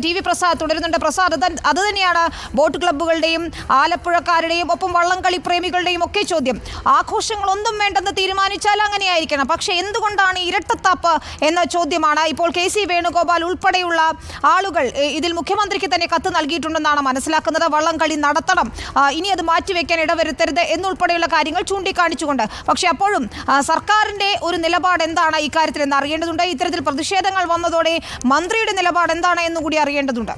TV Prasad തുടരുന്നുണ്ട്. പ്രസാദ്, അത് തന്നെയാണ് ബോട്ട് ക്ലബ്ബുകളുടെയും ആലപ്പുഴക്കാരുടെയും ഒപ്പം വള്ളംകളി പ്രേമികളുടെയും ഒക്കെ ചോദ്യം. ആഘോഷങ്ങളൊന്നും വേണ്ടെന്ന് തീരുമാനിച്ചാൽ അങ്ങനെയായിരിക്കണം, പക്ഷെ എന്തുകൊണ്ടാണ് ഇരട്ടത്താപ്പ് എന്ന ചോദ്യമാണ്. ഇപ്പോൾ KC വേണുഗോപാൽ ഉൾപ്പെടെയുള്ള ആളുകൾ ഇതിൽ മുഖ്യമന്ത്രിക്ക് തന്നെ കത്ത് നൽകിയിട്ടുണ്ടെന്നാണ് മനസ്സിലാക്കുന്നത്. വള്ളംകളി നടത്തണം, ഇനി അത് മാറ്റിവെക്കാൻ ഇടവരുത്തരുത് എന്നുൾപ്പെടെയുള്ള കാര്യങ്ങൾ ചൂണ്ടിക്കാണിച്ചുകൊണ്ട്. പക്ഷെ അപ്പോഴും സർക്കാരിന്റെ ഒരു നിലപാട് എന്താണ് ഇക്കാര്യത്തിൽ എന്ന് അറിയേണ്ടതുണ്ട്. ഇത്തരത്തിൽ പ്രതിഷേധങ്ങൾ വന്നതോടെ മന്ത്രിയുടെ നിലപാട് എന്താണ് എന്നുകൂടി അറിയേണ്ടതുണ്ട്.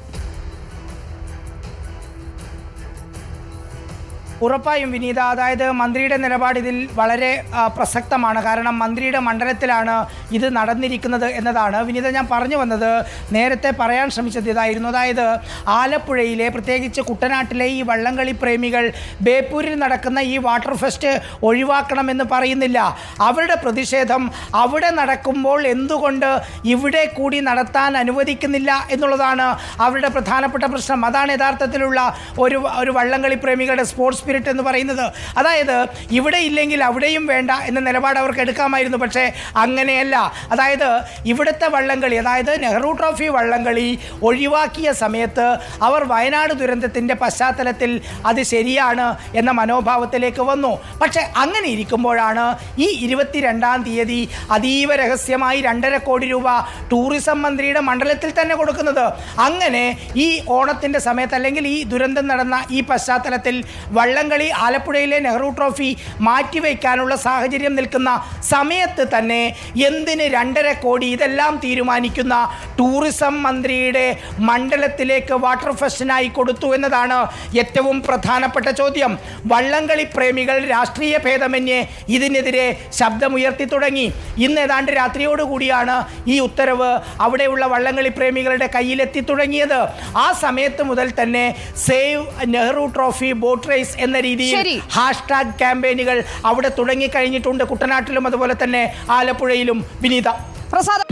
ഉറപ്പായും വിനീത, അതായത് മന്ത്രിയുടെ നിലപാട് ഇതിൽ വളരെ പ്രസക്തമാണ്. കാരണം മന്ത്രിയുടെ മണ്ഡലത്തിലാണ് ഇത് നടന്നിരിക്കുന്നത് എന്നതാണ്. വിനീത, ഞാൻ പറഞ്ഞു വന്നത്, നേരത്തെ പറയാൻ ശ്രമിച്ചത് ഇതായിരുന്നു. അതായത് ആലപ്പുഴയിലെ, പ്രത്യേകിച്ച് കുട്ടനാട്ടിലെ ഈ വള്ളംകളി പ്രേമികൾ ബേപ്പൂരിൽ നടക്കുന്ന ഈ വാട്ടർ ഫെസ്റ്റ് ഒഴിവാക്കണമെന്ന് പറയുന്നില്ല. അവരുടെ പ്രതിഷേധം അവിടെ നടക്കുമ്പോൾ എന്തുകൊണ്ട് ഇവിടെ കൂടി നടത്താൻ അനുവദിക്കുന്നില്ല എന്നുള്ളതാണ് അവരുടെ പ്രധാനപ്പെട്ട പ്രശ്നം. അതാണ് യഥാർത്ഥത്തിലുള്ള ഒരു വള്ളംകളി പ്രേമികളുടെ സ്പോർട്സ് സ്പിരിറ്റ് എന്ന് പറയുന്നത്. അതായത് ഇവിടെ ഇല്ലെങ്കിൽ അവിടെയും വേണ്ട എന്ന നിലപാട് അവർക്ക് എടുക്കാമായിരുന്നു. പക്ഷേ അങ്ങനെയല്ല. അതായത് ഇവിടുത്തെ വള്ളംകളി, അതായത് നെഹ്റു ട്രോഫി വള്ളംകളി ഒഴിവാക്കിയ സമയത്ത് അവർ വയനാട് ദുരന്തത്തിൻ്റെ പശ്ചാത്തലത്തിൽ അത് ശരിയാണ് എന്ന മനോഭാവത്തിലേക്ക് വന്നു. പക്ഷേ അങ്ങനെ ഇരിക്കുമ്പോഴാണ് ഈ 22-ാം തീയതി അതീവ രഹസ്യമായി 2.5 കോടി രൂപ ടൂറിസം മന്ത്രിയുടെ മണ്ഡലത്തിൽ തന്നെ കൊടുക്കുന്നത്. അങ്ങനെ ഈ ഓണത്തിൻ്റെ സമയത്ത്, അല്ലെങ്കിൽ ഈ ദുരന്തം നടന്ന ഈ പശ്ചാത്തലത്തിൽ വള്ളംകളി, ആലപ്പുഴയിലെ നെഹ്റു ട്രോഫി മാറ്റിവെക്കാനുള്ള സാഹചര്യം നിൽക്കുന്ന സമയത്ത് തന്നെ എന്തിന് 2.5 കോടി ഇതെല്ലാം തീരുമാനിക്കുന്ന ടൂറിസം മന്ത്രിയുടെ മണ്ഡലത്തിലേക്ക് വാട്ടർ ഫെസ്റ്റിനായി കൊടുത്തു എന്നതാണ് ഏറ്റവും പ്രധാനപ്പെട്ട ചോദ്യം. വള്ളംകളി പ്രേമികൾ രാഷ്ട്രീയ ഭേദമന്യേ ഇതിനെതിരെ ശബ്ദമുയർത്തി തുടങ്ങി. ഇന്ന് ഏതാണ്ട് രാത്രിയോടുകൂടിയാണ് ഈ ഉത്തരവ് അവിടെയുള്ള വള്ളംകളി പ്രേമികളുടെ കയ്യിലെത്തി തുടങ്ങിയത്. ആ സമയത്ത് മുതൽ തന്നെ save Nehru trophy boat race എന്ന രീതിയിൽ ഹാഷ്ടാഗ് ക്യാമ്പയിനുകൾ അവിടെ തുടങ്ങിക്കഴിഞ്ഞിട്ടുണ്ട്. കുട്ടനാട്ടിലും അതുപോലെ തന്നെ ആലപ്പുഴയിലും. വിനീത, പ്രസാദ്.